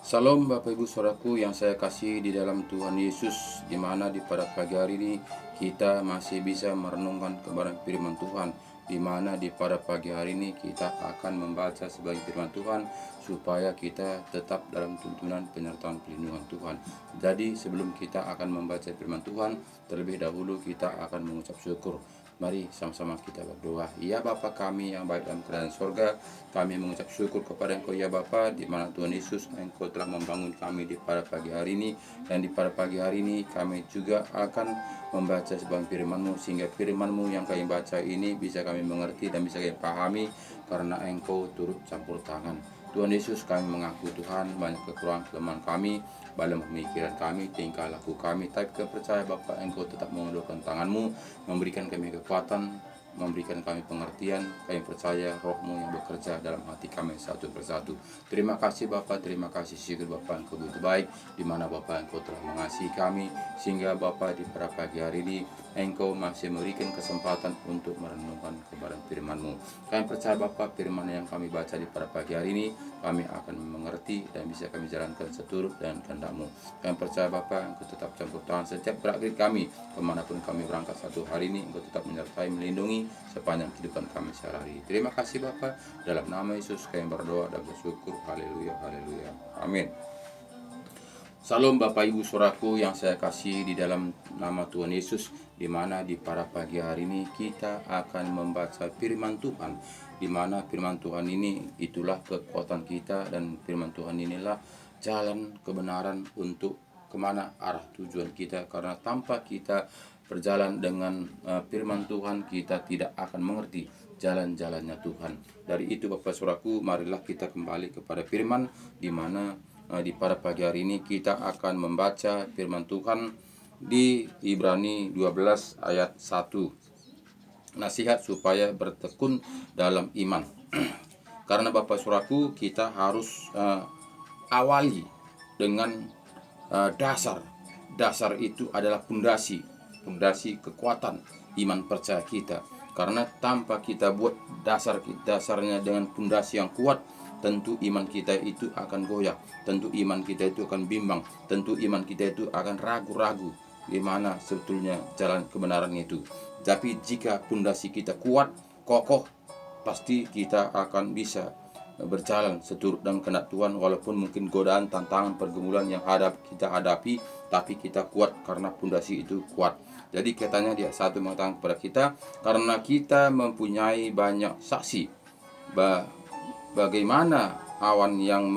Salam Bapak Ibu Saudaraku yang saya kasih di dalam Tuhan Yesus, di mana di pada pagi hari ini kita masih bisa merenungkan kebenaran firman Tuhan, di mana di pada pagi hari ini kita akan membaca sebagai firman Tuhan supaya kita tetap dalam tuntunan penyertaan pelindungan Tuhan. Jadi sebelum kita akan membaca firman Tuhan, terlebih dahulu kita akan mengucap syukur. Mari sama-sama kita berdoa. Ya Bapa kami yang baik dalam kerajaan sorga, kami mengucap syukur kepada Engkau ya Bapa, di mana Tuhan Yesus Engkau telah membangun kami di pada pagi hari ini. Dan di pada pagi hari ini kami juga akan membaca sebuah firman-Mu, sehingga firman-Mu yang kami baca ini bisa kami mengerti dan bisa kami pahami, karena Engkau turut campur tangan. Tuhan Yesus, kami mengaku Tuhan banyak kekurangan kelemahan kami dalam pemikiran kami, tingkah laku kami, tapi kami percaya Bapa Engkau tetap mengulurkan tangan-Mu, memberikan kami kekuatan, memberikan kami pengertian. Kami percaya Roh-Mu yang bekerja dalam hati kami satu persatu. Terima kasih Bapa, terima kasih syukur Bapa Engkau begitu baik, di mana Bapa Engkau telah mengasihi kami, sehingga Bapa di pada pagi hari ini Engkau masih memberikan kesempatan untuk merenungkan kebenaran firman-Mu. Kami percaya Bapa, firman yang kami baca di pada pagi hari ini kami akan mengerti dan bisa kami jalankan seturut dan kehendak-Mu. Kami percaya Bapa, Engkau tetap campur tangan setiap gerak-gerik kami, kemanapun kami berangkat satu hari ini. Engkau tetap menyertai, melindungi sepanjang kehidupan kami sehari-hari. Terima kasih Bapa, dalam nama Yesus kami berdoa dan bersyukur. Haleluya, haleluya, amin. Salam Bapak Ibu Saudaraku yang saya kasih di dalam nama Tuhan Yesus, di mana di pada pagi hari ini kita akan membaca firman Tuhan, di mana firman Tuhan ini itulah kekuatan kita, dan firman Tuhan inilah jalan kebenaran untuk kemana arah tujuan kita, karena tanpa kita berjalan dengan firman Tuhan kita tidak akan mengerti jalan-jalannya Tuhan. Dari itu Bapak Saudaraku, marilah kita kembali kepada firman, di mana di pada pagi hari ini kita akan membaca firman Tuhan di Ibrani 12 ayat 1. Nasihat supaya bertekun dalam iman. Karena Bapak Saudaraku, kita harus awali dengan dasar. Dasar itu adalah pondasi kekuatan iman percaya kita. Karena tanpa kita buat dasarnya dengan pondasi yang kuat, tentu iman kita itu akan goyah, tentu iman kita itu akan bimbang, tentu iman kita itu akan ragu-ragu gimana sebetulnya jalan kebenaran itu. Tapi jika pondasi kita kuat, kokoh, pasti kita akan bisa berjalan seturut dan kehendak Tuhan, walaupun mungkin godaan, tantangan, pergumulan yang kita hadapi, tapi kita kuat karena pondasi itu kuat. Jadi katanya di ayat 1 mengatakan kepada kita, karena kita mempunyai banyak saksi bagaimana awan yang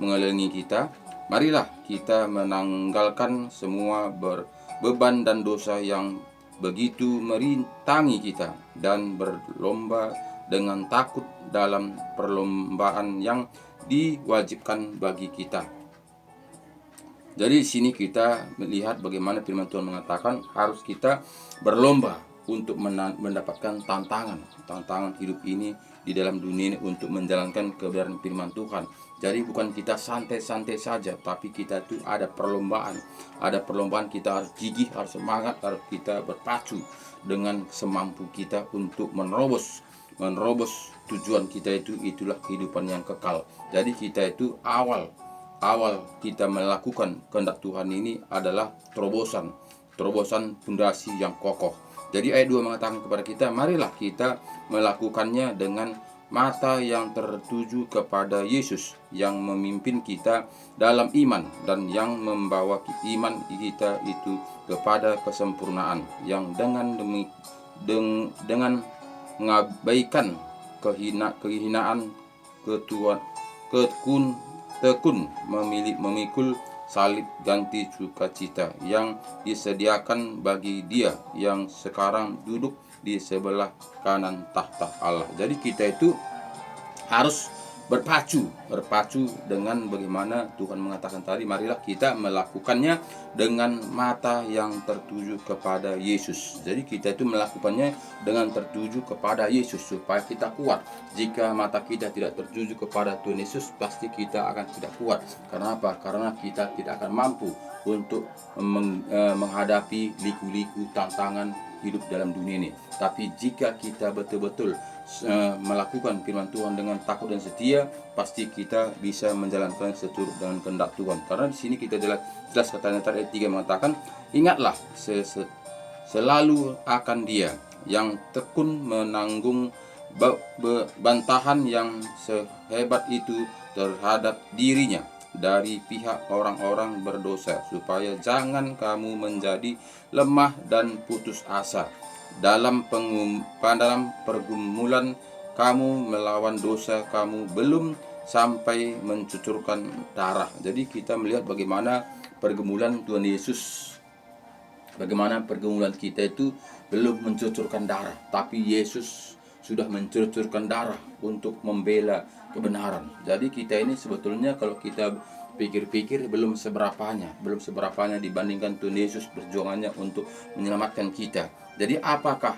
mengelilingi kita, marilah kita menanggalkan semua beban dan dosa yang begitu merintangi kita, dan berlomba dengan takut dalam perlombaan yang diwajibkan bagi kita. Jadi di sini kita melihat bagaimana firman Tuhan mengatakan harus kita berlomba untuk mendapatkan tantangan hidup ini di dalam dunia ini, untuk menjalankan kebenaran firman Tuhan. Jadi bukan kita santai-santai saja, tapi kita itu ada perlombaan. Ada perlombaan, kita harus gigih, harus semangat, harus kita berpacu dengan semampu kita untuk menerobos tujuan kita itu, itulah kehidupan yang kekal. Jadi kita itu awal kita melakukan kehendak Tuhan ini adalah terobosan pondasi yang kokoh. Jadi ayat 2 mengatakan kepada kita, marilah kita melakukannya dengan mata yang tertuju kepada Yesus yang memimpin kita dalam iman, dan yang membawa iman kita itu kepada kesempurnaan, yang dengan mengabaikan kehinaan, tekun memikul salib ganti sukacita yang disediakan bagi Dia yang sekarang duduk di sebelah kanan tahta Allah. Jadi kita itu harus berpacu dengan bagaimana Tuhan mengatakan tadi, marilah kita melakukannya dengan mata yang tertuju kepada Yesus. Jadi kita itu melakukannya dengan tertuju kepada Yesus supaya kita kuat. Jika mata kita tidak tertuju kepada Tuhan Yesus, pasti kita akan tidak kuat. Karena apa? Karena kita tidak akan mampu untuk menghadapi liku-liku tantangan hidup dalam dunia ini. Tapi jika kita betul-betul melakukan firman Tuhan dengan takut dan setia, pasti kita bisa menjalankan seturut dengan kehendak Tuhan. Karena di sini kita jelas katanya ayat 3 mengatakan, ingatlah selalu akan Dia yang tekun menanggung bantahan yang sehebat itu terhadap dirinya dari pihak orang-orang berdosa, supaya jangan kamu menjadi lemah dan putus asa dalam pergumulan kamu melawan dosa, kamu belum sampai mencucurkan darah. Jadi kita melihat bagaimana pergumulan Tuhan Yesus, bagaimana pergumulan kita itu belum mencucurkan darah, tapi Yesus sudah mencucurkan darah untuk membela kebenaran. Jadi kita ini sebetulnya kalau kita pikir-pikir belum seberapanya dibandingkan Tuhan Yesus perjuangannya untuk menyelamatkan kita. Jadi apakah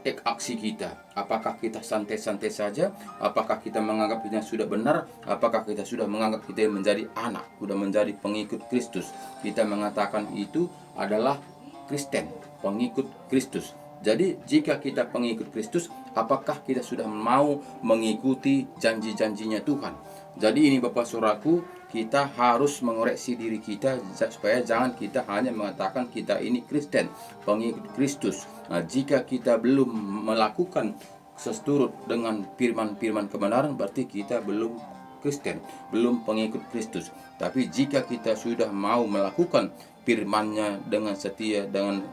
aksi kita? Apakah kita santai-santai saja? Apakah kita menganggap kita sudah benar? Apakah kita sudah menganggap kita menjadi anak, sudah menjadi pengikut Kristus? Kita mengatakan itu adalah Kristen, pengikut Kristus. Jadi jika kita pengikut Kristus, apakah kita sudah mau mengikuti janji-janjinya Tuhan? Jadi ini Bapak Saudaraku, kita harus mengoreksi diri kita supaya jangan kita hanya mengatakan kita ini Kristen, pengikut Kristus. Nah, jika kita belum melakukan seturut dengan firman-firman kebenaran, berarti kita belum Kristen, belum pengikut Kristus. Tapi jika kita sudah mau melakukan firman-Nya dengan setia, dengan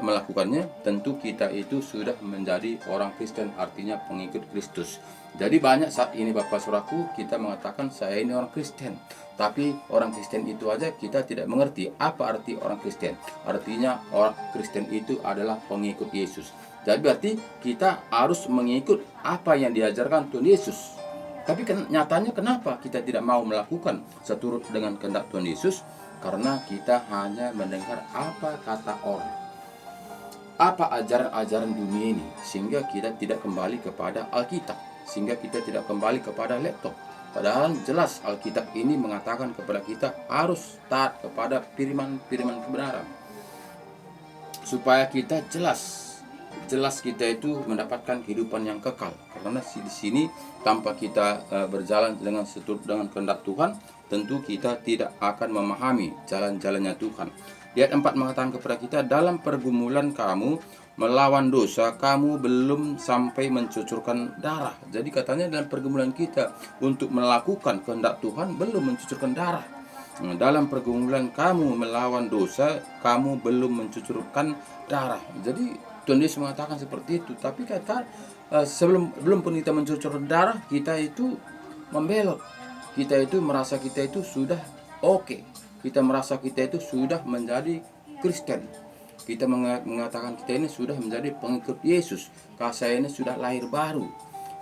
melakukannya, tentu kita itu sudah menjadi orang Kristen, artinya pengikut Kristus. Jadi banyak saat ini Bapak Saudaraku, kita mengatakan saya ini orang Kristen, tapi orang Kristen itu aja kita tidak mengerti apa arti orang Kristen. Artinya orang Kristen itu adalah pengikut Yesus. Jadi berarti kita harus mengikut apa yang diajarkan Tuhan Yesus. Tapi nyatanya kenapa kita tidak mau melakukan seturut dengan kehendak Tuhan Yesus? Karena kita hanya mendengar apa kata orang, apa ajaran-ajaran dunia ini, sehingga kita tidak kembali kepada Alkitab, sehingga kita tidak kembali kepada laptop. Padahal jelas Alkitab ini mengatakan kepada kita harus taat kepada firman-firman kebenaran, supaya kita jelas kita itu mendapatkan kehidupan yang kekal. Karena di sini tanpa kita berjalan dengan seturut dengan kehendak Tuhan, tentu kita tidak akan memahami jalan-jalannya Tuhan. Di ayat 4 mengatakan kepada kita, dalam pergumulan kamu melawan dosa, kamu belum sampai mencucurkan darah. Jadi katanya dalam pergumulan kita untuk melakukan kehendak Tuhan belum mencucurkan darah. Dalam pergumulan kamu melawan dosa, kamu belum mencucurkan darah. Jadi Tuhan Yesus mengatakan seperti itu. Tapi kata belum pun kita mencucurkan darah, kita itu membelot. Kita itu merasa kita itu sudah oke. Kita merasa kita itu sudah menjadi Kristen. Kita mengatakan kita ini sudah menjadi pengikut Yesus. Saya ini sudah lahir baru.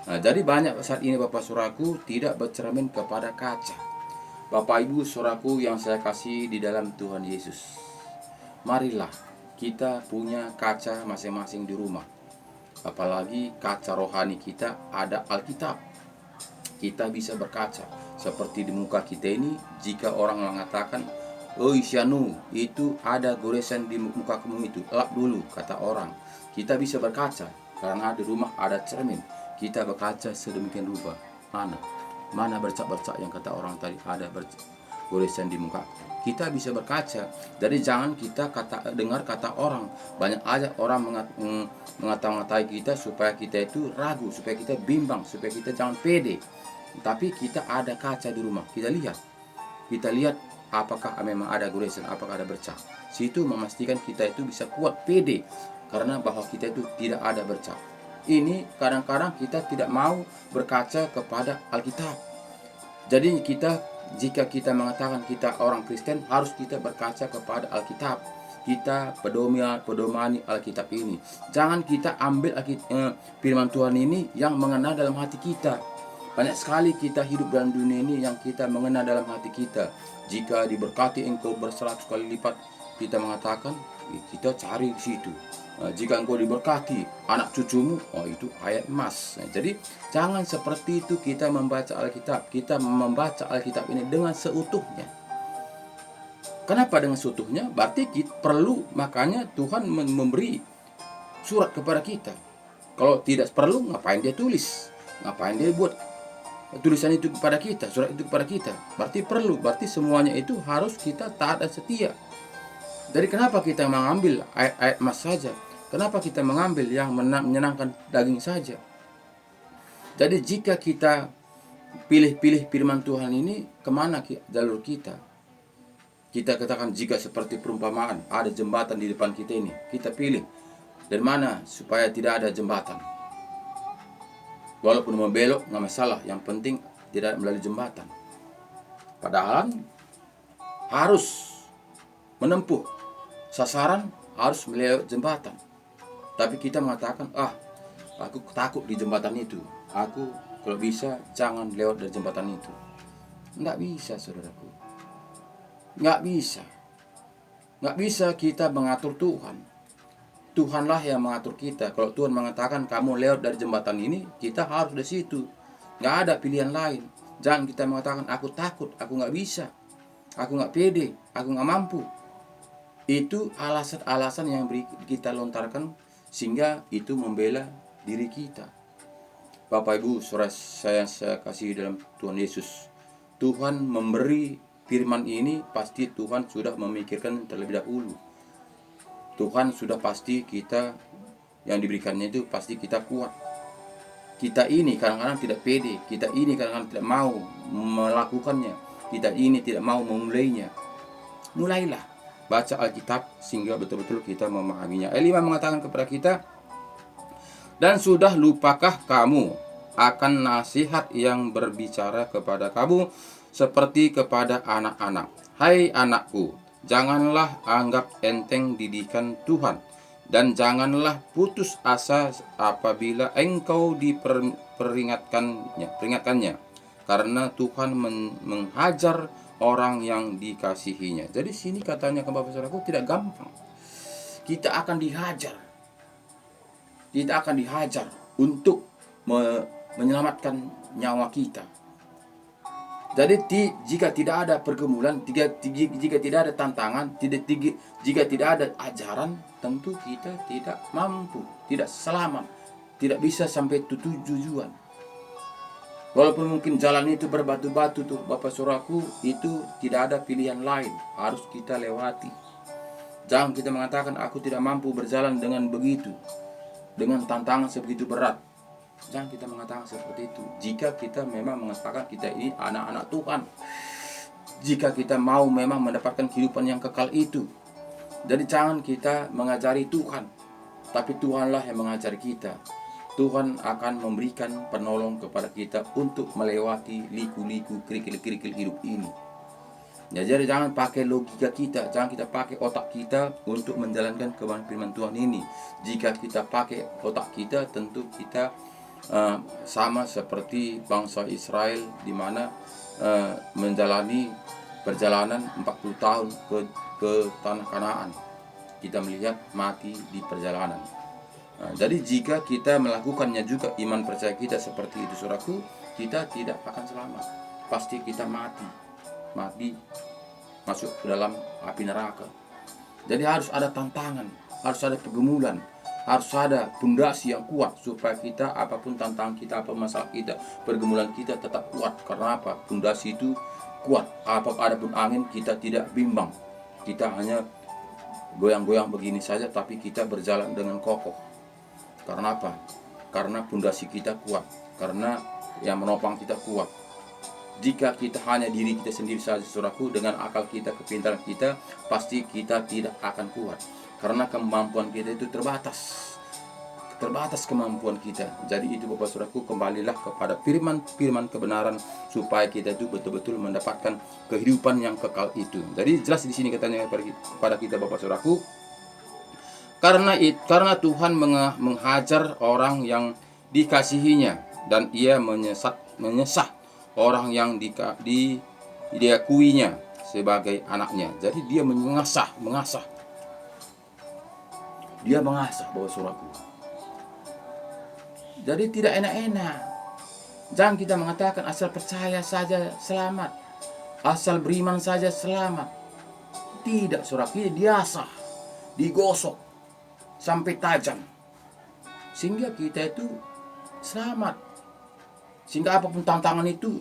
Nah, jadi banyak saat ini Bapak Saudaraku tidak bercermin kepada kaca. Bapak Ibu Saudaraku yang saya kasih di dalam Tuhan Yesus, marilah kita punya kaca masing-masing di rumah. Apalagi kaca rohani kita ada Alkitab. Kita bisa berkaca seperti di muka kita ini. Jika orang mengatakan, oh Isyanu, itu ada goresan di muka kamu itu, elap dulu, kata orang. Kita bisa berkaca karena di rumah ada cermin. Kita berkaca sedemikian rupa. Mana bercak-bercak yang kata orang tadi ada goresan di muka. Kita bisa berkaca. Jadi jangan kita dengar kata orang. Banyak aja orang mengata-ngatai kita supaya kita itu ragu, supaya kita bimbang, supaya kita jangan pede. Tapi kita ada kaca di rumah. Kita lihat apakah memang ada goresan, apakah ada bercak. Situ memastikan kita itu bisa kuat pede karena bahwa kita itu tidak ada bercak. Ini kadang-kadang kita tidak mau berkaca kepada Alkitab. Jadi jika kita mengatakan kita orang Kristen, harus kita berkaca kepada Alkitab. Kita pedomani Alkitab ini. Jangan kita ambil firman Tuhan ini yang mengena dalam hati kita. Banyak sekali kita hidup dalam dunia ini yang kita mengena dalam hati kita. Jika diberkati engkau ber100 kali lipat, kita mengatakan kita cari di situ. Jika engkau diberkati anak cucumu, itu ayat emas. Jadi jangan seperti itu kita membaca Alkitab. Kita membaca Alkitab ini dengan seutuhnya. Kenapa dengan seutuhnya? Berarti kita perlu, makanya Tuhan memberi surat kepada kita. Kalau tidak perlu, ngapain dia tulis? Ngapain dia buat tulisan itu kepada kita, surat itu kepada kita? Berarti perlu, berarti semuanya itu harus kita taat dan setia. Jadi kenapa kita mengambil ayat-ayat emas saja? Kenapa kita mengambil yang menyenangkan daging saja? Jadi jika kita pilih-pilih firman Tuhan ini, kemana jalur kita? Kita katakan jika seperti perumpamaan, ada jembatan di depan kita ini, kita pilih dari mana supaya tidak ada jembatan. Walaupun mau belok nggak masalah, yang penting tidak melalui jembatan. Padahal harus menempuh sasaran, harus melewati jembatan. Tapi kita mengatakan, aku takut di jembatan itu. Aku kalau bisa jangan lewat dari jembatan itu. Nggak bisa, saudaraku. Nggak bisa. Nggak bisa kita mengatur Tuhan. Tuhanlah yang mengatur kita. Kalau Tuhan mengatakan kamu lewat dari jembatan ini, kita harus di situ. Nggak ada pilihan lain. Jangan kita mengatakan aku takut, aku nggak bisa, aku nggak pede, aku nggak mampu. Itu alasan-alasan yang kita lontarkan sehingga itu membela diri kita. Bapak Ibu, saudara saya kasih dalam Tuhan Yesus, Tuhan memberi firman ini pasti Tuhan sudah memikirkan terlebih dahulu. Tuhan sudah pasti kita yang diberikannya itu pasti kita kuat. Kita ini kadang-kadang tidak pede, kita ini kadang-kadang tidak mau melakukannya, kita ini tidak mau memulainya. Mulailah baca Alkitab sehingga betul-betul kita memahaminya. Ayat 5 mengatakan kepada kita, dan sudah lupakah kamu akan nasihat yang berbicara kepada kamu seperti kepada anak-anak? Hai anakku, janganlah anggap enteng didikan Tuhan, dan janganlah putus asa apabila engkau peringatkannya, karena Tuhan menghajar orang yang dikasihinya. Jadi sini katanya ke Bapak Saudaraku tidak gampang. Kita akan dihajar. Kita akan dihajar untuk menyelamatkan nyawa kita. Jadi jika tidak ada pergumulan, jika tidak ada tantangan, jika tidak ada ajaran, tentu kita tidak mampu, tidak selamat, tidak bisa sampai tujuan. Walaupun mungkin jalan itu berbatu-batu tuh Bapak Saudaraku, itu tidak ada pilihan lain, harus kita lewati. Jangan kita mengatakan aku tidak mampu berjalan dengan begitu, dengan tantangan sebegitu berat. Jangan kita mengatakan seperti itu. Jika kita memang mengatakan kita ini anak-anak Tuhan, jika kita mau memang mendapatkan kehidupan yang kekal itu, jadi jangan kita mengajari Tuhan, tapi Tuhanlah yang mengajari kita. Tuhan akan memberikan penolong kepada kita untuk melewati liku-liku kerikil-kerikil hidup ini. Ya, jadi jangan pakai logika kita, jangan kita pakai otak kita untuk menjalankan kebenaran firman Tuhan ini. Jika kita pakai otak kita, tentu kita sama seperti bangsa Israel di mana menjalani perjalanan 40 tahun ke tanah Kanaan. Kita melihat mati di perjalanan. Jadi jika kita melakukannya juga iman percaya kita seperti itu saudaraku, kita tidak akan selamat. Pasti kita mati masuk ke dalam api neraka. Jadi harus ada tantangan, harus ada pergumulan, harus ada pondasi yang kuat supaya kita apapun tantangan kita, apa masalah kita, pergumulan kita tetap kuat. Karena apa? Pondasi itu kuat. Apapun angin kita tidak bimbang. Kita hanya goyang-goyang begini saja, tapi kita berjalan dengan kokoh. Karena apa? Karena pondasi kita kuat, karena yang menopang kita kuat. Jika kita hanya diri kita sendiri saja saudaraku, dengan akal kita, kepintaran kita, pasti kita tidak akan kuat. Karena kemampuan kita itu terbatas kemampuan kita. Jadi itu Bapak Saudaraku, kembalilah kepada firman kebenaran supaya kita itu betul-betul mendapatkan kehidupan yang kekal itu. Jadi jelas di sini katanya kepada kita Bapak Saudaraku, karena Tuhan menghajar orang yang dikasihinya, dan ia menyesah orang yang diakuinya sebagai anaknya. Jadi dia mengasah Bapak Saudaraku. Jadi tidak enak-enak. Jangan kita mengatakan asal percaya saja selamat, asal beriman saja selamat. Tidak saudaraku, diasah, digosok sampai tajam. sehingga kita itu selamat. Sehingga apapun tantangan itu,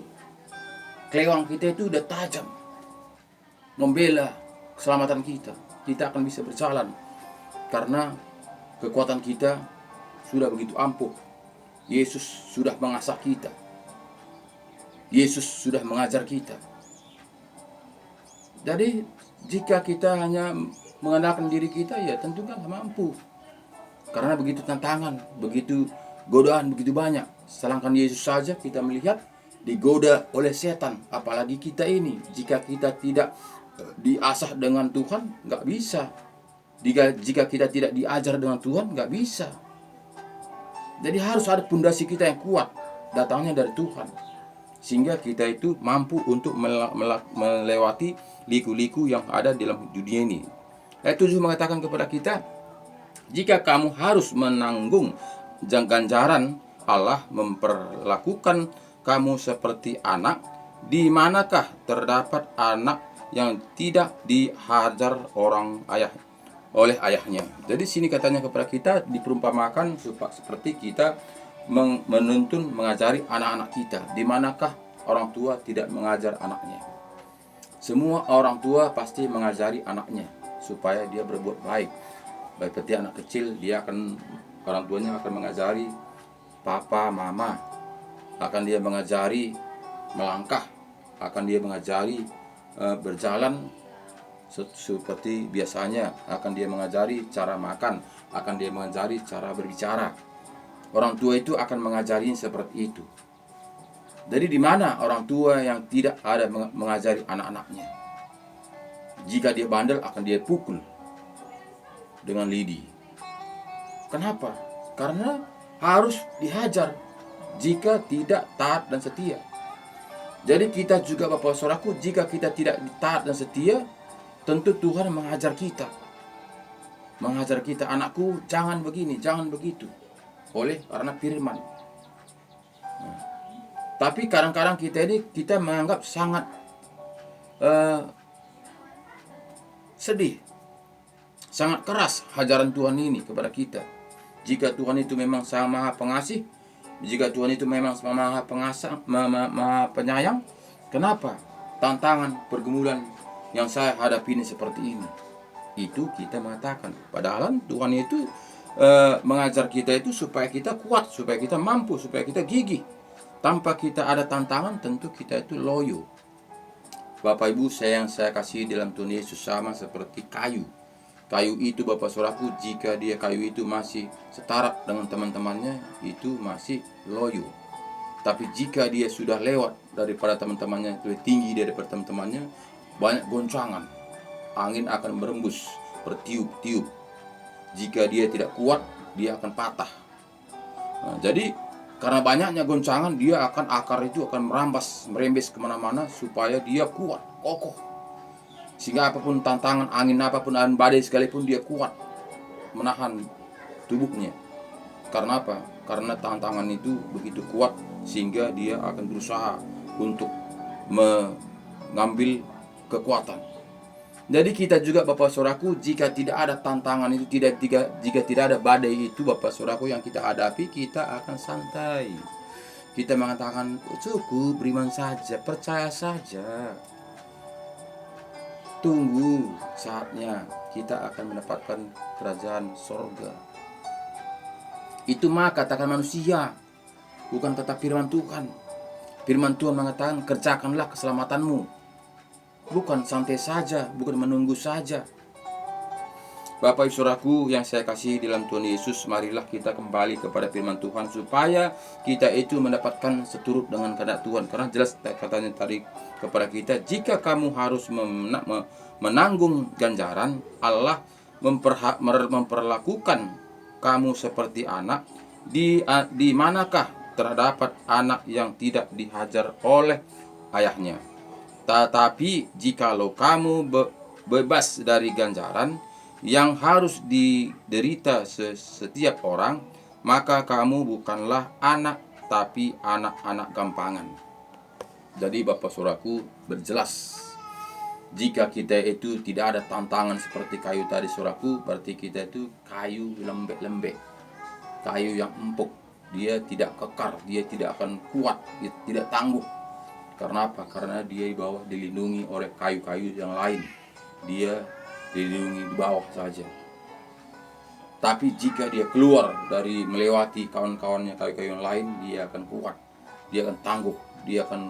kelewang kita itu udah tajam membela keselamatan kita. Kita akan bisa berjalan karena kekuatan kita sudah begitu ampuh. Yesus sudah mengasah kita. Yesus sudah mengajar kita. Jadi jika kita hanya mengandalkan diri kita, ya tentu kan mampu. Karena begitu tantangan, begitu godaan, begitu banyak. Sedangkan Yesus saja kita melihat digoda oleh setan. Apalagi kita ini, jika kita tidak diasah dengan Tuhan, nggak bisa. Jika kita tidak diajar dengan Tuhan, nggak bisa. Jadi harus ada pondasi kita yang kuat, datangnya dari Tuhan, sehingga kita itu mampu untuk melewati liku-liku yang ada dalam dunia ini. Ayat 7 mengatakan kepada kita, jika kamu harus menanggung ganjaran, Allah memperlakukan kamu seperti anak. Di manakah terdapat anak yang tidak dihajar oleh ayahnya? Jadi sini katanya kepada kita, diperumpamakan seperti kita menuntun, mengajari anak-anak kita. Di manakah orang tua tidak mengajar anaknya? Semua orang tua pasti mengajari anaknya supaya dia berbuat baik. Baik seperti anak kecil, orang tuanya akan mengajari papa, mama, akan dia mengajari melangkah, akan dia mengajari berjalan seperti biasanya, akan dia mengajari cara makan, akan dia mengajari cara berbicara. Orang tua itu akan mengajari seperti itu. Jadi di mana orang tua yang tidak ada mengajari anak-anaknya? Jika dia bandel, akan dia pukul dengan lidi. Kenapa? Karena harus dihajar jika tidak taat dan setia. Jadi kita juga Bapak Saudaraku, jika kita tidak taat dan setia, tentu Tuhan mengajar kita. Mengajar kita, anakku jangan begini, jangan begitu. Karena firman. Tapi kadang-kadang kita menganggap sangat sedih, sangat keras ajaran Tuhan ini kepada kita. Jika Tuhan itu memang sangat maha pengasih, jika Tuhan itu memang maha penyayang, kenapa tantangan pergumulan yang saya hadapi ini seperti ini? Itu kita mengatakan, padahal Tuhan itu mengajar kita itu supaya kita kuat, supaya kita mampu, supaya kita gigih. Tanpa kita ada tantangan, tentu kita itu loyo. Bapak Ibu yang saya kasih dalam Tuhan Yesus, sama seperti kayu. Kayu itu Bapak Saudaraku, jika kayu itu masih setara dengan teman-temannya, itu masih loyo. Tapi jika dia sudah lewat daripada teman-temannya, lebih tinggi daripada teman-temannya, banyak goncangan, angin akan berembus, bertiup-tiup. Jika dia tidak kuat, dia akan patah. Jadi karena banyaknya goncangan, akar itu akan merembes kemana-mana supaya dia kuat, kokoh. Sehingga apapun tantangan, angin apapun, angin badai sekalipun, dia kuat menahan tubuhnya. Karena apa? Karena tantangan itu begitu kuat, sehingga dia akan berusaha untuk mengambil kekuatan. Jadi kita juga Bapak Saudaraku, jika tidak ada tantangan itu, jika tidak ada badai itu Bapak Saudaraku yang kita hadapi, kita akan santai. Kita mengatakan, cukup, beriman saja, percaya saja. Tunggu saatnya kita akan mendapatkan kerajaan sorga. Itu mah katakan manusia, bukan kata firman Tuhan. Firman Tuhan mengatakan, kerjakanlah keselamatanmu. Bukan santai saja, bukan menunggu saja. Bapak Ibu Saudaraku yang saya kasih dalam Tuhan Yesus, marilah kita kembali kepada firman Tuhan supaya kita itu mendapatkan seturut dengan kehendak Tuhan. Karena jelas katanya tadi kepada kita, jika kamu harus menanggung ganjaran, Allah memperlakukan kamu seperti anak. Di manakah terdapat anak yang tidak dihajar oleh ayahnya? Tetapi jikalau kamu bebas dari ganjaran yang harus diderita setiap orang, maka kamu bukanlah anak, tapi anak-anak gampangan. Jadi Bapak Saudaraku, berjelas, jika kita itu tidak ada tantangan seperti kayu tadi Saudaraku, berarti kita itu kayu lembek-lembek. kayu yang empuk. Dia tidak kekar, dia tidak akan kuat, dia tidak tangguh. Karena apa? Karena dia di bawah dilindungi oleh kayu-kayu yang lain. Dia dilindungi di bawah saja. Tapi jika dia keluar dari melewati kawan-kawannya kayu-kayu yang lain, dia akan kuat, dia akan tangguh, dia akan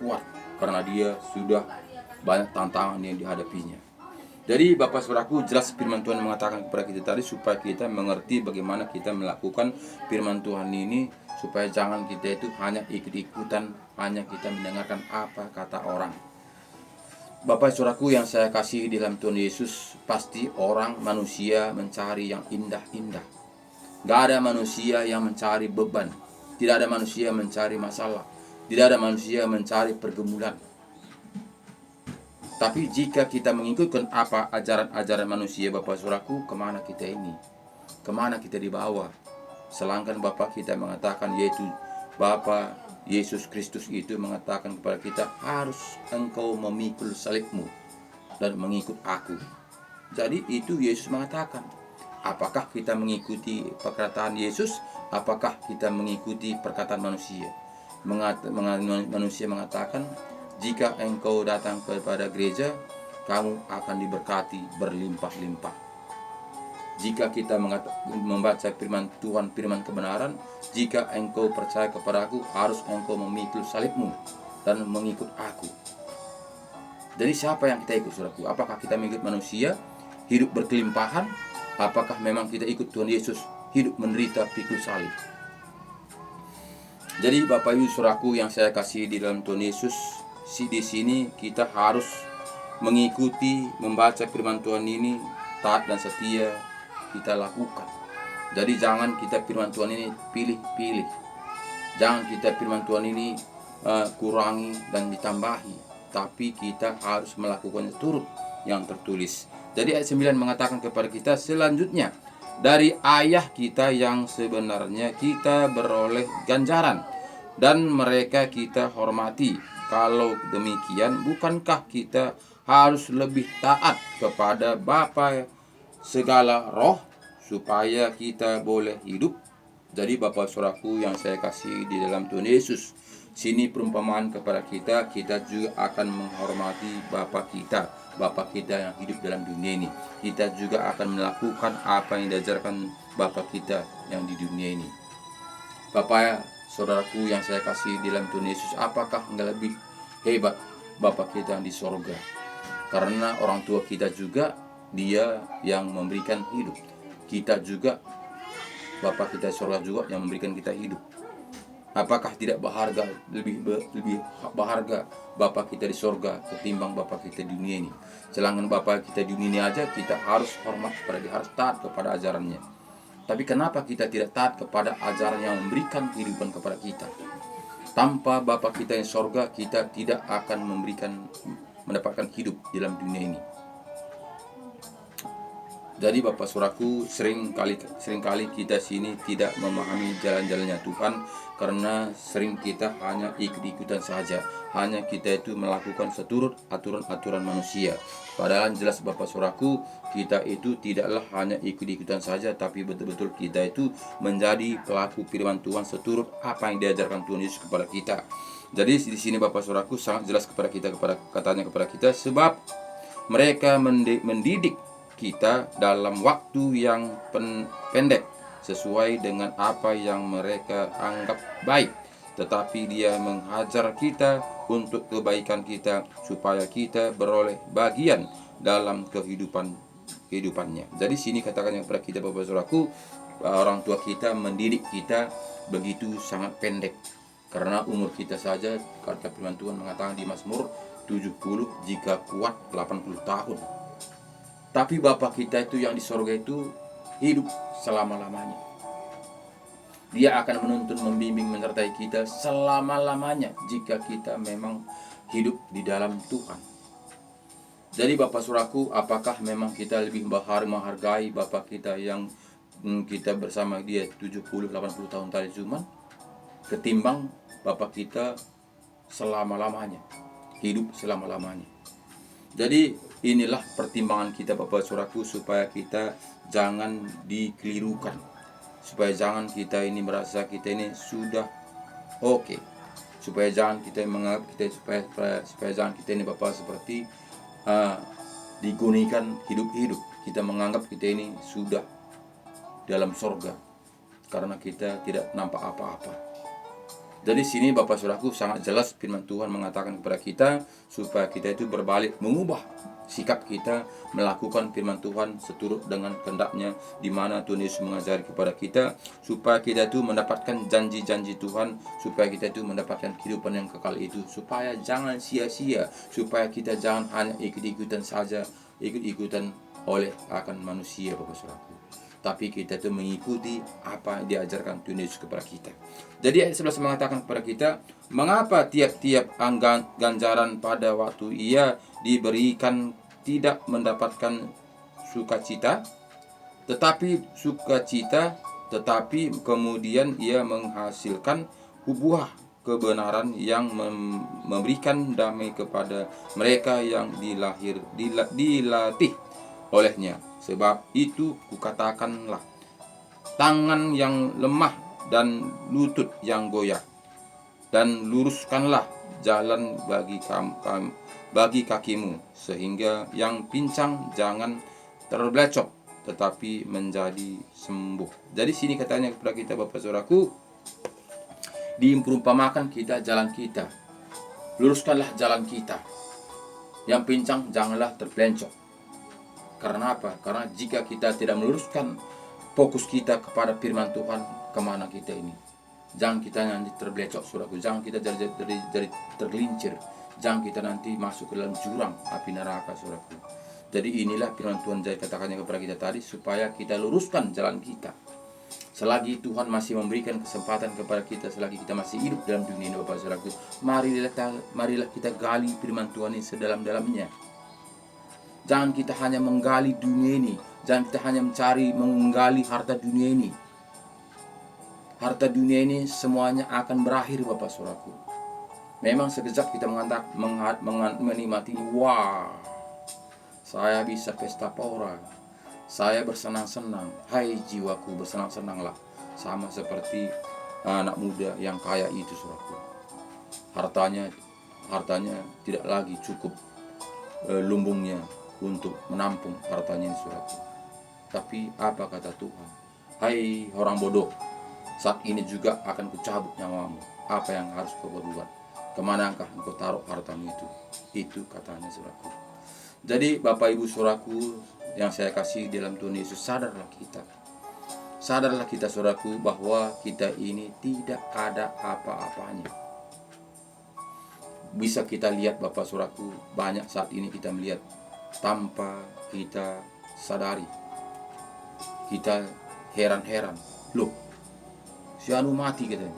kuat, karena dia sudah banyak tantangan yang dihadapinya. Jadi Bapak Saudaraku, jelas firman Tuhan mengatakan kepada kita tadi supaya kita mengerti bagaimana kita melakukan firman Tuhan ini, supaya jangan kita itu hanya ikut-ikutan, hanya kita mendengarkan apa kata orang. Bapak Saudaraku yang saya kasih di dalam Tuhan Yesus, pasti orang manusia mencari yang indah-indah. Gak ada manusia yang mencari beban, tidak ada manusia yang mencari masalah, tidak ada manusia yang mencari pergumulan. Tapi jika kita mengikutkan apa ajaran-ajaran manusia, Bapak Saudaraku, kemana kita ini? Kemana kita dibawa? Sedangkan Bapak kita mengatakan, yaitu Bapak Yesus Kristus itu mengatakan kepada kita, harus engkau memikul salibmu dan mengikut aku. Jadi itu Yesus mengatakan. Apakah kita mengikuti perkataan Yesus? Apakah kita mengikuti perkataan manusia? Manusia mengatakan, jika engkau datang kepada gereja, kamu akan diberkati berlimpah-limpah. Jika kita membaca firman Tuhan, firman kebenaran, jika engkau percaya kepada aku, harus engkau memikul salibmu dan mengikut aku. Jadi siapa yang kita ikut, saudaraku? Apakah kita mengikut manusia, hidup berkelimpahan? Apakah memang kita ikut Tuhan Yesus, hidup menderita pikul salib? Jadi Bapak Ibu saudaraku yang saya kasih di dalam Tuhan Yesus, di sini kita harus mengikuti, membaca firman Tuhan ini, taat dan setia kita lakukan. Jadi jangan kita firman Tuhan ini pilih-pilih. Jangan kita firman Tuhan ini kurangi dan ditambahi, tapi kita harus melakukan turut yang tertulis. Jadi ayat 9 mengatakan kepada kita, selanjutnya dari ayah kita yang sebenarnya kita beroleh ganjaran, dan mereka kita hormati. Kalau demikian, bukankah kita harus lebih taat kepada Bapa segala roh, supaya kita boleh hidup? Jadi Bapak Saudaraku yang saya kasih di dalam Tuhan Yesus, sini perumpamaan kepada kita, kita juga akan menghormati Bapa kita, Bapa kita yang hidup dalam dunia ini. Kita juga akan melakukan apa yang diajarkan Bapa kita yang di dunia ini. Bapak Saudaraku yang saya kasih di dalam Tuhan Yesus, apakah enggak lebih hebat Bapa kita yang di sorga? Karena orang tua kita juga Dia yang memberikan hidup. Kita juga, Bapa kita di sorga juga yang memberikan kita hidup. Apakah tidak berharga, lebih berharga Bapa kita di sorga ketimbang Bapa kita di dunia ini? Sedangkan Bapa kita di dunia ini aja kita harus hormat kepada Dia, harus taat kepada ajarannya. Tapi kenapa kita tidak taat kepada ajaran yang memberikan kehidupan kepada kita? Tanpa Bapa kita yang sorga, kita tidak akan mendapatkan hidup di dalam dunia ini. Jadi Bapak Saudaraku, seringkali kita sini tidak memahami jalan-jalannya Tuhan, karena sering kita hanya ikut-ikutan saja, hanya kita itu melakukan seturut aturan-aturan manusia. Padahal jelas Bapak Saudaraku, kita itu tidaklah hanya ikut-ikutan saja, tapi betul-betul kita itu menjadi pelaku firman Tuhan seturut apa yang diajarkan Tuhan Yesus kepada kita. Jadi di sini Bapak Saudaraku sangat jelas katanya kepada kita, sebab mereka mendidik kita dalam waktu yang pendek sesuai dengan apa yang mereka anggap baik, tetapi Dia menghajar kita untuk kebaikan kita, supaya kita beroleh bagian dalam kehidupannya. Jadi sini katakan kepada kita Bapak Saudaraku, orang tua kita mendidik kita begitu sangat pendek, karena umur kita saja, kata firman Tuhan mengatakan di Mazmur 70, jika kuat 80 tahun. Tapi Bapa kita itu yang di sorga itu hidup selama-lamanya. Dia akan menuntun, membimbing, menyertai kita selama-lamanya jika kita memang hidup di dalam Tuhan. Jadi Bapak Saudaraku, apakah memang kita lebih menghargai Bapa kita yang kita bersama Dia 70-80 tahun tadi cuman, ketimbang Bapa kita selama-lamanya, hidup selama-lamanya? Jadi inilah pertimbangan kita Bapak Saudaraku, supaya kita jangan dikelirukan. supaya jangan kita ini merasa kita ini sudah oke, supaya jangan kita menganggap kita supaya jangan kita ini Bapak seperti digunikan hidup-hidup, kita menganggap kita ini sudah dalam sorga karena kita tidak nampak apa-apa. Dari sini Bapak Saudaraku sangat jelas firman Tuhan mengatakan kepada kita supaya kita itu berbalik, mengubah sikap kita, melakukan firman Tuhan seturut dengan kehendak-Nya, di mana Tuhan Yesus mengajari kepada kita supaya kita itu mendapatkan janji-janji Tuhan, supaya kita itu mendapatkan kehidupan yang kekal itu, supaya jangan sia-sia, supaya kita jangan hanya ikut-ikutan saja, ikut-ikutan oleh akan manusia Bapak Saudaraku, tapi kita itu mengikuti apa yang diajarkan Tuhan Yesus kepada kita. Jadi ayat 11 mengatakan kepada kita, mengapa tiap-tiap ganjaran pada waktu ia diberikan tidak mendapatkan sukacita, tetapi kemudian ia menghasilkan buah kebenaran yang memberikan damai kepada mereka yang dilatih olehnya. Sebab itu kukatakanlah, tangan yang lemah dan lutut yang goyah, dan luruskanlah jalan bagi kakimu, sehingga yang pincang jangan terblecok, tetapi menjadi sembuh. Jadi sini katanya kepada kita Bapak Saudaraku, diperumpamakan kita jalan kita, luruskanlah jalan kita, yang pincang janganlah terblencok. Karena apa? Karena jika kita tidak meluruskan fokus kita kepada firman Tuhan, kemana kita ini? Jangan kita nanti terblecok, saudaraku. Jangan kita jadi tergelincir. Jangan kita nanti masuk ke dalam jurang api neraka, saudaraku. Jadi inilah firman Tuhan jadi katakannya kepada kita tadi, supaya kita luruskan jalan kita. Selagi Tuhan masih memberikan kesempatan kepada kita, selagi kita masih hidup dalam dunia ini, Bapak saudaraku, marilah kita gali firman Tuhan ini sedalam-dalamnya. Jangan kita hanya menggali dunia ini. Jangan kita hanya menggali harta dunia ini. Harta dunia ini semuanya akan berakhir Bapak Saudaraku. Memang sekejap kita menikmati, wah, saya bisa pesta pora, saya bersenang-senang. Hai jiwaku, bersenang-senanglah. Sama seperti anak muda yang kaya itu, saudaraku. Hartanya tidak lagi cukup lumbungnya untuk menampung hartanya ini, saudaraku. Tapi apa kata Tuhan? Hai orang bodoh, saat ini juga akan kucabut nyawamu. Apa yang harus kau berbuat? Kemanakah engkau taruh hartamu itu? Itu katanya, saudaraku. Jadi Bapak Ibu saudaraku yang saya kasih dalam Tuhan Yesus, sadarlah kita saudaraku, bahwa kita ini tidak ada apa-apanya. Bisa kita lihat Bapak saudaraku, banyak saat ini kita melihat tanpa kita sadari. Kita heran-heran, loh, si Anu mati katanya.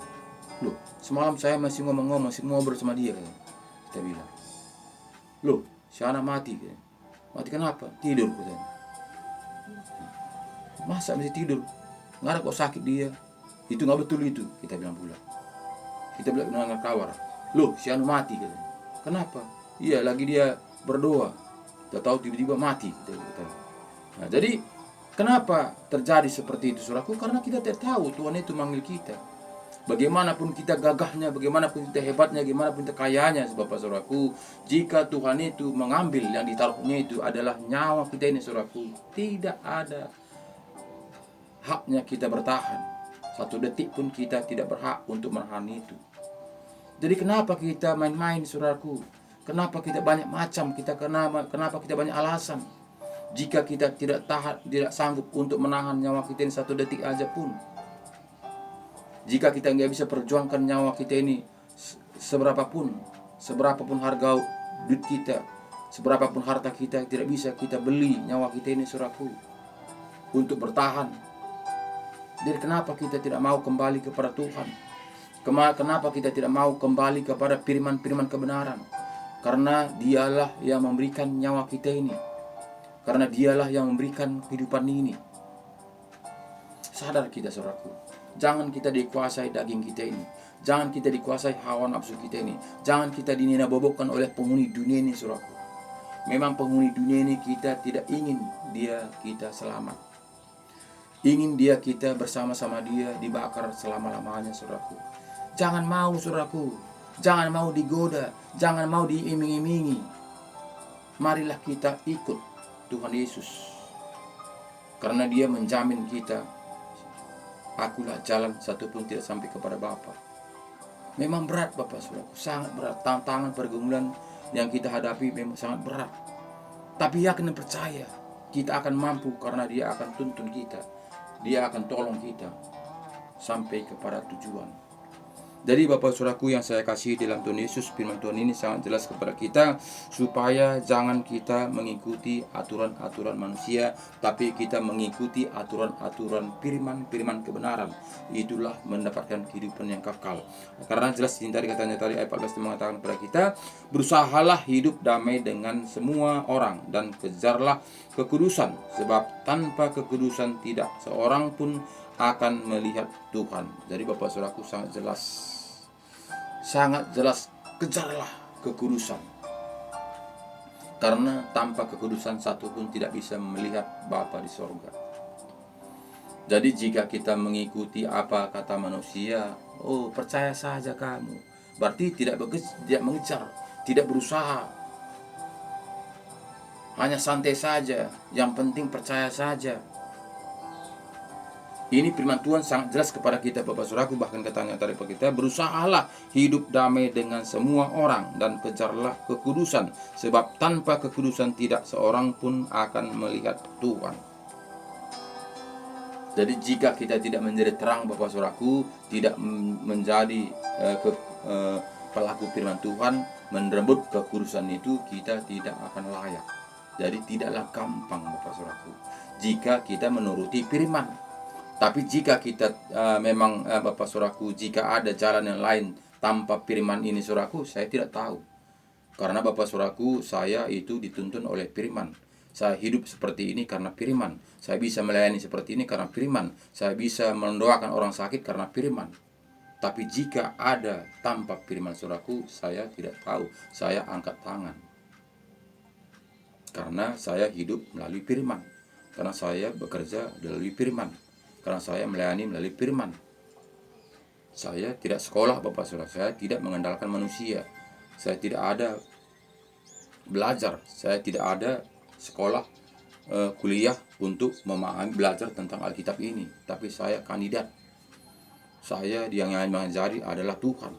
Loh, semalam saya masih ngobrol sama dia katanya. Kita bilang, loh, si Ana mati katanya. Mati kenapa? Tidur katanya. Masa masih tidur? Nggak ada kok sakit dia. Itu nggak betul itu, kita bilang pula. Kita bilang dengan kawan, loh, si Anu mati katanya. Kenapa? Iya, lagi dia berdoa. Kita tahu tiba-tiba mati. Nah, jadi kenapa terjadi seperti itu, saudaraku? Karena kita tidak tahu Tuhan itu manggil kita. Bagaimanapun kita gagahnya, bagaimanapun kita hebatnya, bagaimanapun kita kayanya, Bapak saudaraku, jika Tuhan itu mengambil yang ditaruhnya itu adalah nyawa kita ini, saudaraku, tidak ada haknya kita bertahan. Satu detik pun kita tidak berhak untuk menahan itu. Jadi kenapa kita main-main, saudaraku? Kenapa kita banyak macam? Kenapa kita banyak alasan? Jika kita tidak sanggup untuk menahan nyawa kita ini satu detik aja pun. Jika kita nggak bisa perjuangkan nyawa kita ini seberapapun harga duit kita, seberapapun harta kita, tidak bisa kita beli nyawa kita ini, saudaraku, untuk bertahan. Jadi kenapa kita tidak mau kembali kepada Tuhan? Kenapa kita tidak mau kembali kepada firman-firman kebenaran? Karena dialah yang memberikan nyawa kita ini. Karena dialah yang memberikan kehidupan ini. Sadar kita, saudaraku. Jangan kita dikuasai daging kita ini. Jangan kita dikuasai hawa nafsu kita ini. Jangan kita dinina-bobokkan oleh penghuni dunia ini, saudaraku. Memang penghuni dunia ini kita tidak ingin kita selamat. Ingin dia kita bersama-sama dia dibakar selama-lamanya, saudaraku. Jangan mau, saudaraku. Jangan mau digoda, jangan mau diiming-imingi. Marilah kita ikut Tuhan Yesus. Karena dia menjamin kita, akulah jalan, satu pun tidak sampai kepada Bapa. Memang berat Bapak saudaraku, sangat berat. Tantangan pergumulan yang kita hadapi memang sangat berat. Tapi yakin dan percaya, kita akan mampu karena dia akan tuntun kita. Dia akan tolong kita sampai kepada tujuan. Jadi Bapak Saudaraku yang saya kasih dalam Tuhan Yesus, firman Tuhan ini sangat jelas kepada kita supaya jangan kita mengikuti aturan-aturan manusia, tapi kita mengikuti aturan-aturan firman kebenaran. Itulah mendapatkan kehidupan yang kekal. Karena jelas tadi katanya tadi ayat 14 mengatakan kepada kita, berusahalah hidup damai dengan semua orang dan kejarlah kekudusan, sebab tanpa kekudusan tidak seorang pun akan melihat Tuhan. Jadi Bapak Saudaraku sangat jelas, kejarlah kekudusan. Karena tanpa kekudusan satu pun tidak bisa melihat Bapa di sorga. Jadi jika kita mengikuti apa kata manusia, oh percaya saja kamu, berarti tidak mengejar, tidak berusaha, hanya santai saja, yang penting percaya saja. Ini firman Tuhan sangat jelas kepada kita Bapak Saudaraku, bahkan katanya tadi kepada kita, berusahalah hidup damai dengan semua orang dan kejarlah kekudusan, sebab tanpa kekudusan tidak seorang pun akan melihat Tuhan. Jadi jika kita tidak menjadi terang Bapak Saudaraku, tidak menjadi pelaku firman Tuhan, merebut kekudusan itu, kita tidak akan layak. Jadi tidaklah gampang Bapak Saudaraku jika kita menuruti firman. Tapi jika kita memang Bapak Saudaraku, jika ada jalan yang lain tanpa firman ini Saudaraku, saya tidak tahu. Karena Bapak Saudaraku, saya itu dituntun oleh firman. Saya hidup seperti ini karena firman. Saya bisa melayani seperti ini karena firman. Saya bisa mendoakan orang sakit karena firman. Tapi jika ada tanpa firman Saudaraku, saya tidak tahu. Saya angkat tangan. Karena saya hidup melalui firman. Karena saya bekerja melalui firman. Karena saya melayani melalui firman. Saya tidak sekolah Bapak Saudara, saya tidak mengandalkan manusia. Saya tidak ada belajar, saya tidak ada sekolah kuliah untuk memahami belajar tentang Alkitab ini. Tapi saya kandidat. Saya yang mengajari adalah Tuhan.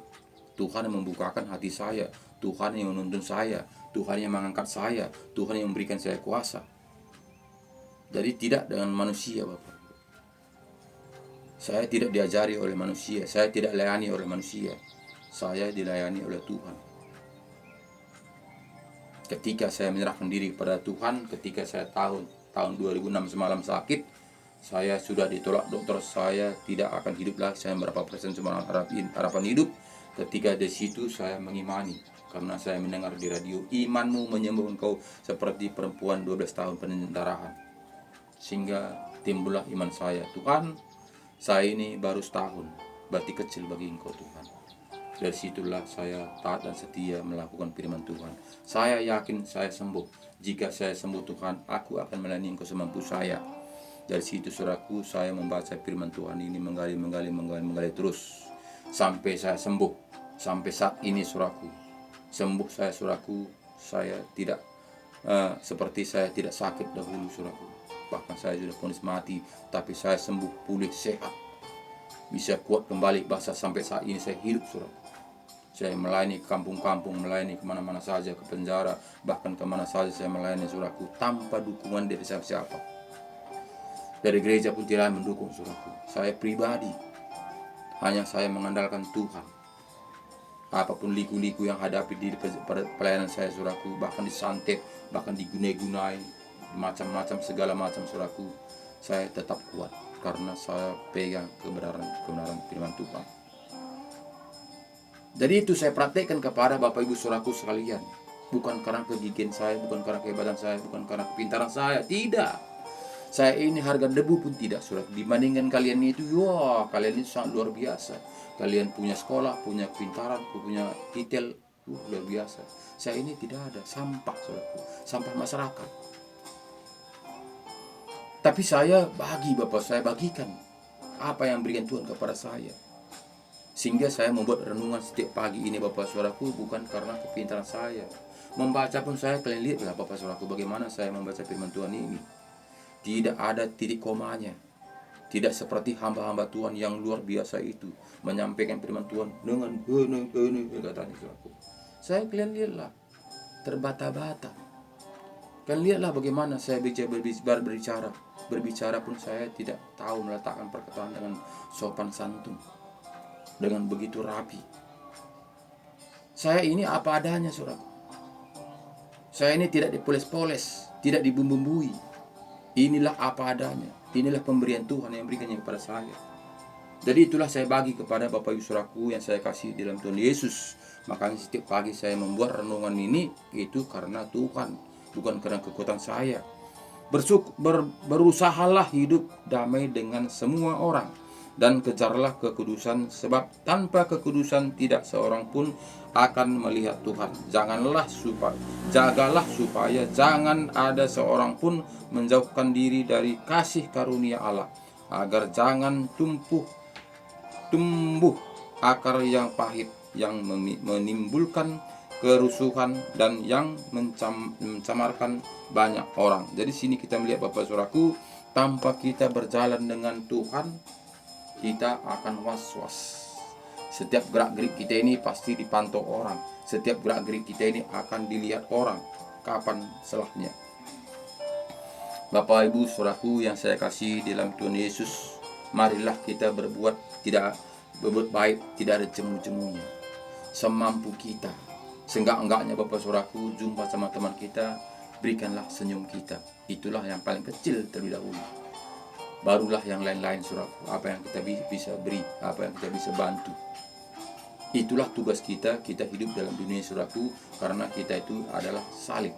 Tuhan yang membukakan hati saya, Tuhan yang menuntun saya, Tuhan yang mengangkat saya, Tuhan yang memberikan saya kuasa. Jadi tidak dengan manusia Bapak. Saya tidak diajari oleh manusia, saya tidak dilayani oleh manusia, saya dilayani oleh Tuhan. Ketika saya menyerahkan diri kepada Tuhan, ketika saya tahun 2006 semalam sakit, saya sudah ditolak dokter, saya tidak akan hidup lagi, saya berapa persen cuma harapan hidup. Ketika di situ saya mengimani, karena saya mendengar di radio, imanmu menyembuhkan kau seperti perempuan 12 tahun penyentaraan. Sehingga timbullah iman saya, Tuhan, saya ini baru setahun, berarti kecil bagi Engkau Tuhan. Dari situlah saya taat dan setia melakukan firman Tuhan. Saya yakin saya sembuh. Jika saya sembuh Tuhan, aku akan melayani Engkau semampu saya. Dari situ Saudaraku, saya membaca firman Tuhan ini, menggali terus sampai saya sembuh. Sampai saat ini Saudaraku, sembuh saya Saudaraku. Saya tidak seperti saya tidak sakit dahulu Saudaraku. Bahkan saya sudah vonis mati, tapi saya sembuh, pulih, sehat, bisa kuat kembali. Bahasa sampai saat ini saya hidup Saudaraku. Saya melayani kampung-kampung, melayani kemana-mana saja, ke penjara, bahkan kemana saja saya melayani Saudaraku, tanpa dukungan dari siapa-siapa. Dari gereja pun tidak mendukung Saudaraku. Saya pribadi, hanya saya mengandalkan Tuhan. Apapun liku-liku yang hadapi di pelayanan saya Saudaraku, bahkan disantet, bahkan digunai-gunai, macam-macam segala macam Saudaraku, saya tetap kuat karena saya pegang kebenaran firman Tuhan. Jadi itu saya praktekkan kepada Bapak Ibu Saudaraku sekalian, bukan karena kegigihan saya, bukan karena kehebatan saya, bukan karena kepintaran saya, tidak. Saya ini harga debu pun tidak Saudara. Dibandingkan kalian itu, wah kalian itu sangat luar biasa. Kalian punya sekolah, punya kepintaran, punya titel, luar biasa. Saya ini tidak ada, sampah Saudaraku, sampah masyarakat. Tapi saya Bapak, saya bagikan apa yang berikan Tuhan kepada saya. Sehingga saya membuat renungan setiap pagi ini Bapak Saudaraku, bukan karena kepintaran saya. Membaca pun saya, kalian lihatlah Bapak Saudaraku bagaimana saya membaca firman Tuhan ini. Tidak ada titik komanya. Tidak seperti hamba-hamba Tuhan yang luar biasa itu menyampaikan firman Tuhan dengan katanya Saudaraku. Saya, kalian lihatlah, terbata-bata. Kalian lihatlah bagaimana saya berbicara. Berbicara pun saya tidak tahu meletakkan perkataan dengan sopan santun, dengan begitu rapi. Saya ini apa adanya, saudara. Saya ini tidak dipoles-poles, tidak dibumbui. Inilah apa adanya. Inilah pemberian Tuhan yang berikannya kepada saya. Jadi itulah saya bagi kepada Bapak Ibu Saudaraku yang saya kasih dalam Tuhan Yesus. Makanya setiap pagi saya membuat renungan ini itu karena Tuhan, bukan karena kekuatan saya. Berusahalah hidup damai dengan semua orang dan kejarlah kekudusan, sebab tanpa kekudusan tidak seorang pun akan melihat Tuhan. Jagalah supaya jangan ada seorang pun menjauhkan diri dari kasih karunia Allah, agar jangan tumbuh akar yang pahit yang menimbulkan kerusuhan dan yang mencamarkan banyak orang. Jadi sini kita melihat Bapak Saudaraku, tanpa kita berjalan dengan Tuhan, kita akan was-was. Setiap gerak-gerik kita ini pasti dipantau orang. Setiap gerak-gerik kita ini akan dilihat orang. Kapan selahnya? Bapak Ibu Saudaraku yang saya kasih dalam Tuhan Yesus, marilah kita berbuat baik, tidak ada jemu-jemunya. Semampu kita, seenggak-enggaknya Bapak Saudaraku, jumpa sama teman kita, berikanlah senyum kita. Itulah yang paling kecil terlebih dahulu. Barulah yang lain-lain, saudaraku, apa yang kita bisa beri, apa yang kita bisa bantu. Itulah tugas kita hidup dalam dunia, saudaraku, karena kita itu adalah salib.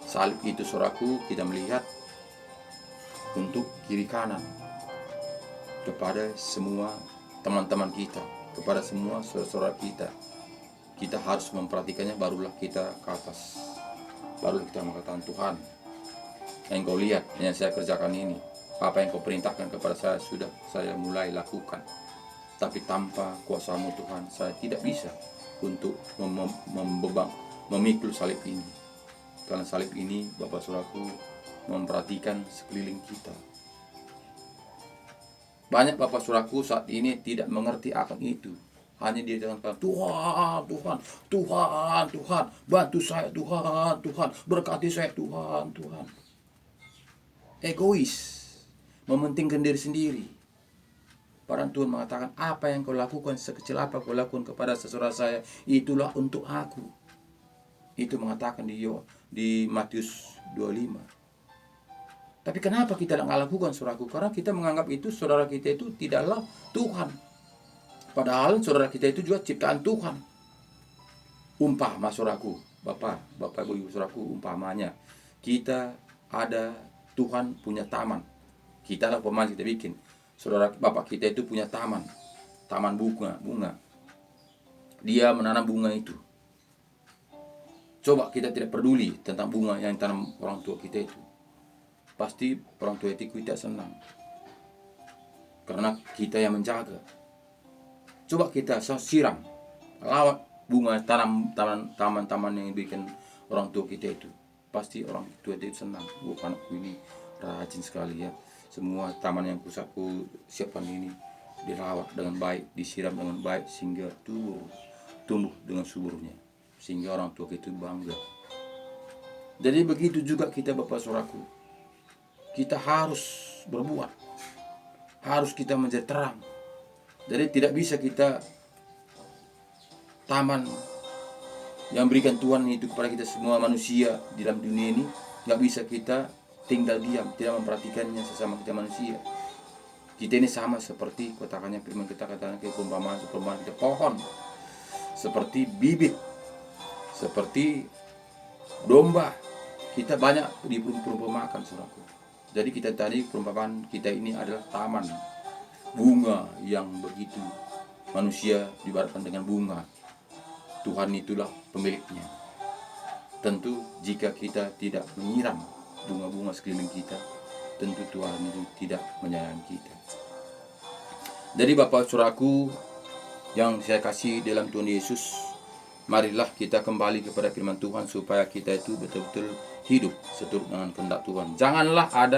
Salib itu, saudaraku, kita melihat untuk kiri kanan kepada semua teman-teman kita, kepada semua saudara-saudara kita. Kita harus memperhatikannya, barulah kita ke atas. Barulah kita mengatakan, Tuhan, yang kau lihat yang saya kerjakan ini, apa yang kau perintahkan kepada saya sudah saya mulai lakukan. Tapi tanpa kuasa-Mu Tuhan, saya tidak bisa untuk memikul salib ini. Karena salib ini, Bapak Saudaraku, memperhatikan sekeliling kita. Banyak Bapak Saudaraku saat ini tidak mengerti akan itu. Hanya dia katakan, Tuhan, bantu saya, Tuhan, berkati saya, Tuhan. Egois, mementingkan diri sendiri. Padahal Tuhan mengatakan, apa yang kau lakukan, sekecil apa kau lakukan kepada saudara saya, itulah untuk aku. Itu mengatakan di Matius 25. Tapi kenapa kita tidak lakukan, saudaraku? Karena kita menganggap itu saudara kita itu tidaklah Tuhan. Padahal saudara kita itu juga ciptaan Tuhan. Umpama, saudaraku, Bapak Ibu saudaraku, umpamanya kita ada, Tuhan punya taman. Kita lah pemain, kita bikin. Saudara Bapak kita itu punya taman bunga. Dia menanam bunga itu. Coba kita tidak peduli tentang bunga yang tanam orang tua kita itu. Pasti orang tua itu tidak senang. Karena kita yang menjaga. Coba kita siram, lawat bunga, taman-taman yang bikin orang tua kita itu. Pasti orang tua itu senang. Anakku ini rajin sekali ya. Semua taman yang ku siapkan ini dirawat dengan baik, disiram dengan baik, sehingga tumbuh dengan suburnya. Sehingga orang tua kita bangga. Jadi begitu juga kita Bapak Saudaraku. Kita harus berbuat. Harus kita menjadi terang. Jadi tidak bisa kita taman yang berikan Tuhan itu kepada kita semua manusia di dalam dunia ini, nggak bisa kita tinggal diam, tidak memperhatikannya sesama kita manusia. Kita ini sama seperti katakannya firman kita, katakan ke perumpamaan kita pohon, seperti bibit, seperti domba. Kita banyak diperumpamakan, saudaraku. Jadi kita tadi perumpamaan kita ini adalah taman bunga yang begitu, manusia diibaratkan dengan bunga. Tuhan itulah pemiliknya. Tentu jika kita tidak menyiram, bunga-bunga sekeliling kita, tentu Tuhan itu tidak menyayangi kita. Jadi Bapak Saudaraku yang saya kasih dalam Tuhan Yesus, marilah kita kembali kepada firman Tuhan supaya kita itu betul-betul hidup seturut dengan kehendak Tuhan. Janganlah ada